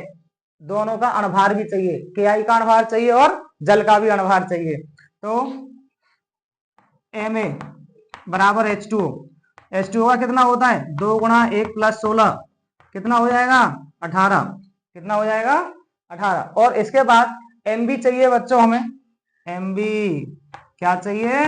दोनों का अणभार भी चाहिए, KI का अणभार चाहिए और जल का भी अणभार चाहिए। तो Ma बराबर H2O। H2O का कितना होता है, 2 गुणा 1 + 16, कितना हो जाएगा, 18। कितना हो जाएगा, 18। और इसके बाद Mb चाहिए बच्चों हमें, Mb क्या चाहिए,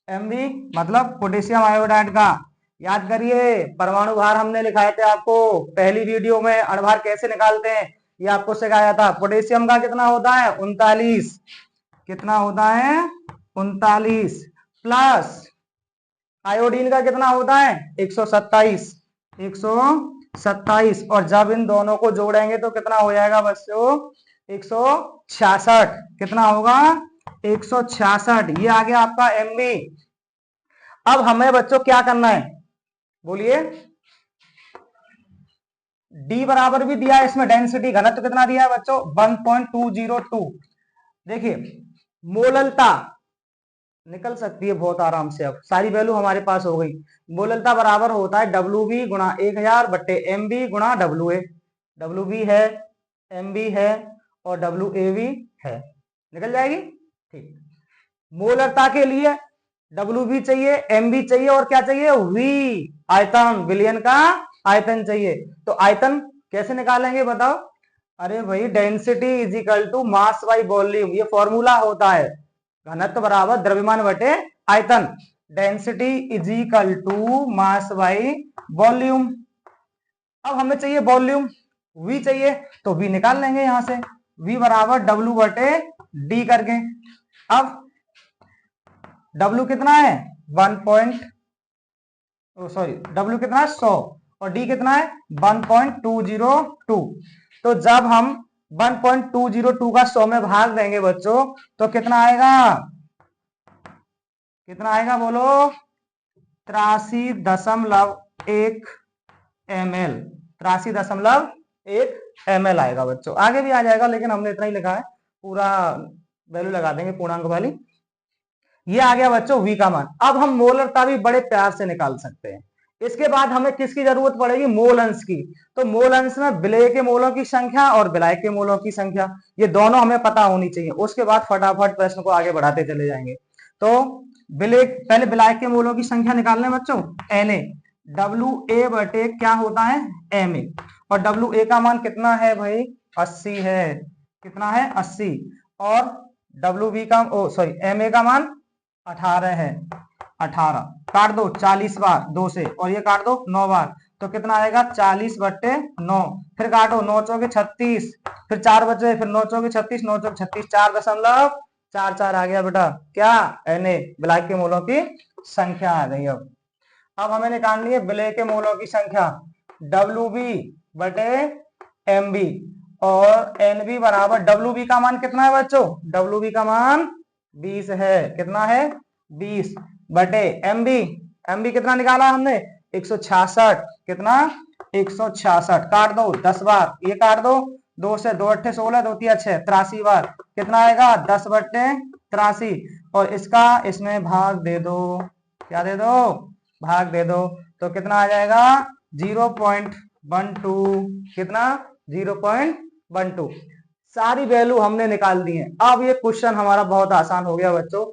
Mb मतलब पोटेशियम आयोडाइड का। याद करिए, परमाणु भार हमने लिखाए थे आपको पहली वीडियो में, अणभार कैसे निकालते हैं ये आपको सिखाया था। पोटेशियम का कितना होता है, 39। कितना होता है, 39, प्लस आयोडीन का कितना होता है, 127। 127, और जब इन दोनों को जोड़ेंगे तो कितना हो जाएगा बच्चों, 166। कितना होगा, 166। ये आ गया आपका Mb। अब हमें बच्चों क्या करना है, बोलिए। D बराबर भी दिया है इसमें, डेंसिटी घनत्व कितना दिया है बच्चों, 1.202। देखिए मोललता निकल सकती है बहुत आराम से, अब सारी वैल्यू हमारे पास हो गई। मोललता बराबर होता है WB गुणा 1000 बट्टे MB गुणा WA। WB है, MB है और WA है, निकल जाएगी। ठीक, मोलरता के लिए WB चाहिए, MB चाहिए और क्या चाहिए, V आयतन, विलयन का आयतन चाहिए। तो आयतन कैसे निकालेंगे बताओ, अरे भाई density is equal to mass by volume, ये फॉर्मूला होता है, घनत्व बराबर द्रव्यमान बटे आयतन। Density is equal to mass by volume. अब हमें चाहिए वॉल्यूम, V चाहिए तो V निकाल लेंगे यहां से, V बराबर W बटे D करके। अब W कितना है, 1 कितना है 100, और D कितना है 1.202। तो जब हम 1.202 का 100 में भाग देंगे बच्चों तो कितना आएगा, कितना आएगा बोलो, 83.1 ml। 83.1 1 ml आएगा बच्चों। आगे भी आ जाएगा लेकिन हमने इतना ही लिखा है, पूरा वैल्यू लगा देंगे पूर्णांक वाली। ये आ गया बच्चों v का मान। अब हम मोलरता भी बड़े प्यार से निकाल सकते हैं। इसके बाद हमें किसकी जरूरत पड़ेगी? मोल अंश की। तो मोल अंश में विलेय के मोलों की संख्या और विलायक के मोलों की संख्या, ये दोनों हमें पता होनी चाहिए। उसके बाद फटाफट प्रश्न को आगे बढ़ाते चले जाएंगे। तो विलेय, पहले विलायक के मोलों की संख्या निकालने बच्चों, Na WA बटे क्या होता है? Ma। और WA का मान कितना है भाई? 80 है। कितना है? 80। और WB का Ma का मान 18 है। 18 काट दो 40 बार 2 से, और ये काट दो 9 बार, तो कितना आएगा? 40 बट्टे 9। फिर काटो 9 चौके 36, फिर 4 बचे, फिर 9 चौके 36, 9 चौके 36, 4.44 आ गया बेटा। क्या? Na विलायक के मोलों की संख्या आ गई। अब हमें निकालनी है विलेय के मोलों की संख्या, WB बटे MB। और NB बराबर, WB का मान कितना है बच्चों? WB का मान 20 है। कितना है? 20 बटे MB कितना निकाला हमने? 166। कितना? 166। काट दो 10 बार, ये काट दो 2 से, 2 अट्ठे 16, 2 तिया 6, 83 बार। कितना आएगा? 10 बट्टे 83। और इसका इसमें भाग दे दो। क्या दे दो? भाग दे दो। तो कितना आ जाएगा? 0.12। कितना? 0.12। सारी वैल्यू हमने निकाल दी है। अब ये क्वेश्चन हमारा बहुत आसान हो गया बच्चों।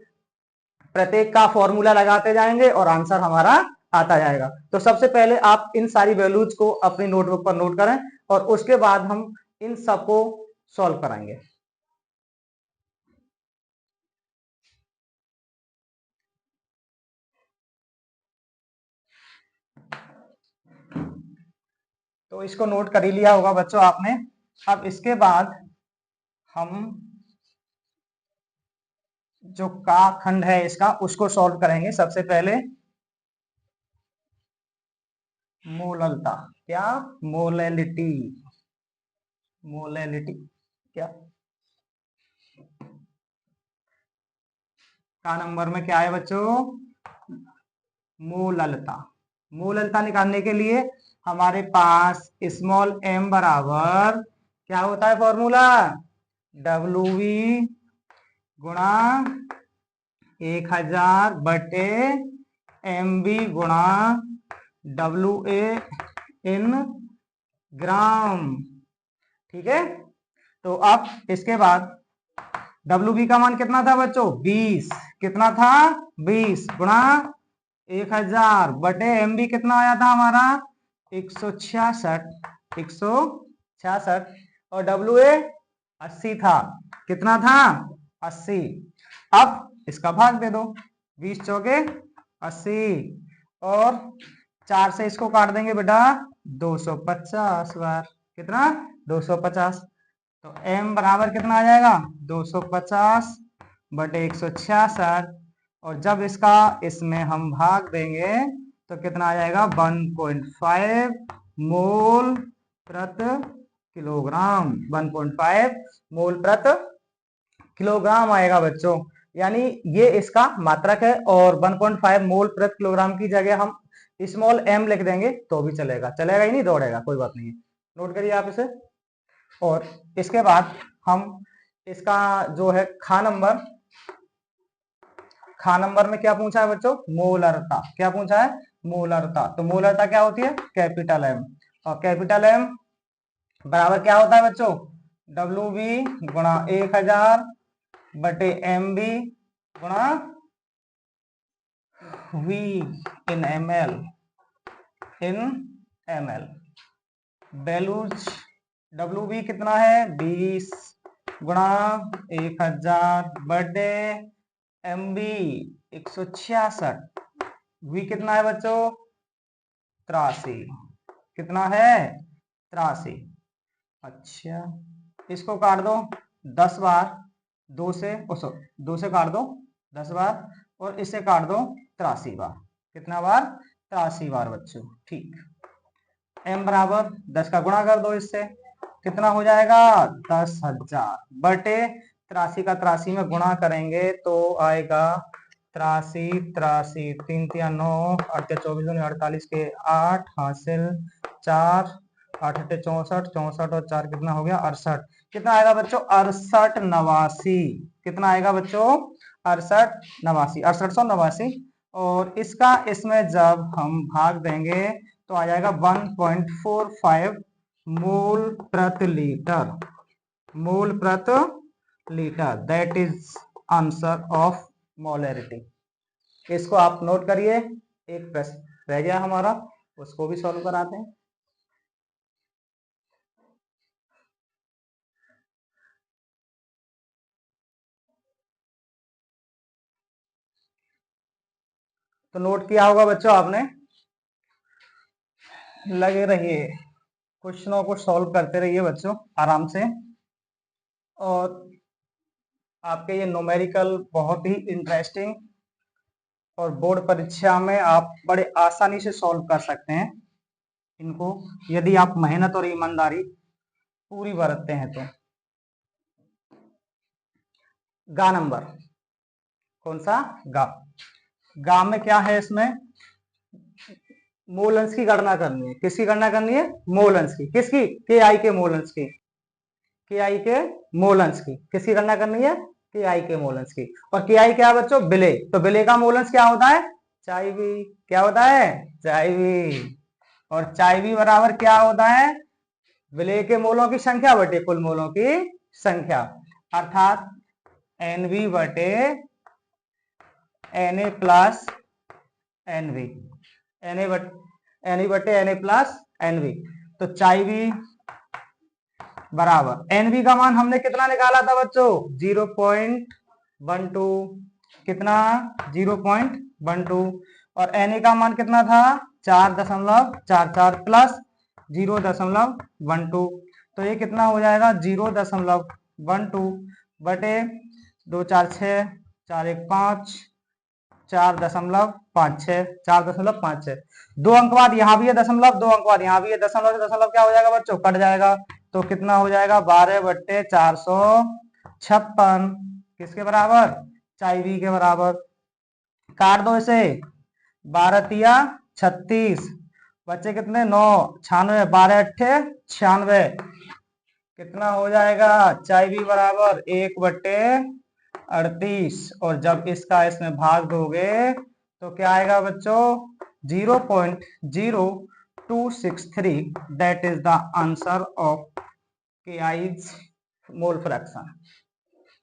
प्रत्येक का फॉर्मूला लगाते जाएंगे और आंसर हमारा आता जाएगा। तो सबसे पहले आप इन सारी वैल्यूज को अपनी नोटबुक पर नोट करें, और उसके बाद हम इन सबको सॉल्व कराएंगे। तो इसको नोट कर ही लिया होगा बच्चों आपने। अब इसके बाद हम जो का खंड है इसका, उसको सॉल्व करेंगे। सबसे पहले मोललता, क्या? मोलैलिटी। मोलैलिटी क्या? का नंबर में क्या है बच्चों? मोललता। मोललता निकालने के लिए हमारे पास स्मॉल m बराबर क्या होता है फॉर्मूला? WV गुणा 1000 बटे MB गुणा WA इन ग्राम। ठीक है। तो अब इसके बाद WB का मान कितना था बच्चों? 20। कितना था? 20 गुणा 1000 बटे MB कितना आया था हमारा? 166। 166। और WA 80 था। कितना था? 80। अब इसका भाग दे दो, 20 चौके 80, और 4 से इसको काट देंगे बेटा 250 बार। कितना? 250। तो m बराबर कितना आ जाएगा? 250 बटे 166। और जब इसका इसमें हम भाग देंगे तो कितना आ जाएगा? 1.5 मोल प्रति किलोग्राम। 1.5 मोल प्रति किलोग्राम आएगा बच्चों। यानी ये इसका मात्रक है, और 1.5 मोल प्रति किलोग्राम की जगह हम स्मॉल m लिख देंगे तो भी चलेगा। चलेगा ही नहीं, दौड़ेगा, कोई बात नहीं है। नोट करिए आप इसे। और इसके बाद हम इसका जो है खा नंबर में क्या पूछा है बच्चों? मोलरता। क्या पूछा है? मोलरता। तो मोलरता क्या होती है? Capital M। और कैपिटल M बराबर क्या होता है बच्चों? WB गुणा 1000 बटे MB गुणा V इन ml। वैल्यूज WB कितना है? 20 गुणा 1000 बटे MB 166। V कितना है बच्चों? 83। कितना है? 83। अच्छा, इसको काट दो 10 बार, 2 से काट दो 10 बार, और इसे काट दो 83 बार। कितना बार? 83 बार बच्चों। ठीक। m बराबर 10 का गुणा कर दो इससे, कितना हो जाएगा? 10,000 बटे 83 का 83 में गुणा करेंगे तो आएगा 83, 83, 3 3 9, 8 24 48 के 8 हासिल 4 8 8 64, 64 और 4 कितना हो गया 68। कितना आएगा बच्चों 68 89। कितना आएगा बच्चों 68 89, 6889। और इसका इसमें जब हम भाग देंगे तो आ जाएगा 1.45 मोल प्रति लीटर। मोल प्रति litre, that is answer of molarity. इसको आप नोट करिए। एक प्रश्न रह गया हमारा, उसको भी सॉल्व कराते हैं। तो नोट किया होगा बच्चों आपने, लगे रहिए, क्वेश्चनों को सॉल्व करते रहिए बच्चों आराम से। और आपके ये न्यूमेरिकल बहुत ही इंटरेस्टिंग और बोर्ड परीक्षा में आप बड़े आसानी से सॉल्व कर सकते हैं इनको, यदि आप मेहनत और ईमानदारी पूरी बरतते हैं तो। गा नंबर कौन सा गा। गा में क्या है, इसमें मोल अंश की गणना करनी है। किसकी गणना करनी है? मोल अंश की। किसकी? के आई के मोल अंश की। के आई के मोल अंश की किसकी गणना करनी है? के आई के मोल अंश की। और के आई क्या है बच्चों? विलेय। तो विलेय का मोल अंश क्या होता है? चाई वी। क्या होता है? चाई वी। और चाई वी बराबर क्या होता है? विलेय के मोलों की संख्या बटे कुल मोलों की संख्या, अर्थात एनवी बटे N A plus N V. N बटे एन ए प्लस एनवी। तो चाई वी बराबर एनवी का मान हमने कितना निकाला था बच्चों? 0.12। कितना? 0.12। और एन ए का मान कितना था? 4.44 प्लस 0.12। तो ये कितना हो जाएगा? 0.12 बटे 2 4 6 4 1 5 4.56 4.56। 2 अंक बाद यहाँ भी है दशमलव, 2 अंक बाद यहाँ भी है दशमलव, दशमलव क्या हो जाएगा बच्चों? कट जाएगा। तो कितना हो जाएगा? 12/456। किसके बराबर? चाई वी के बराबर। काट दो इसे। 12 तिया 36, बच्चे कितने? 9 96, 12 अट्ठे 96। कितना हो जाएगा? चाई वी बराबर 1/38। और जब इसका इसमें भाग दोगे तो क्या आएगा बच्चों? 0.0263। That is the answer of के आई मोल फ्रैक्शन।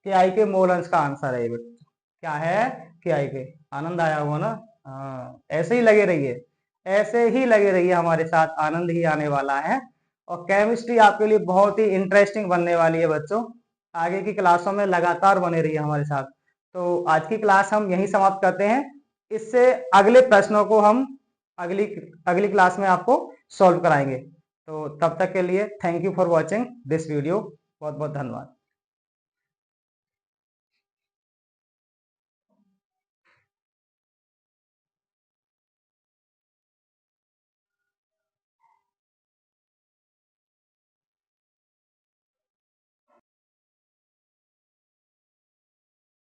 के आई के मोल अंश का आंसर है ये बच्चों। क्या है? के आई के। आनंद आया हुआ ना? हाँ, ऐसे ही लगे रहिए, ऐसे ही लगे रहिए हमारे साथ, आनंद ही आने वाला है। और केमिस्ट्री आपके लिए बहुत ही इंटरेस्टिंग बनने वाली है बच्चों। आगे की क्लासों में लगातार बने रहिए हमारे साथ। तो आज की क्लास हम यहीं समाप्त करते हैं। इससे अगले प्रश्नों को हम अगली अगली क्लास में आपको सॉल्व कराएंगे। तो तब तक के लिए thank you for watching this video. बहुत बहुत धन्यवाद।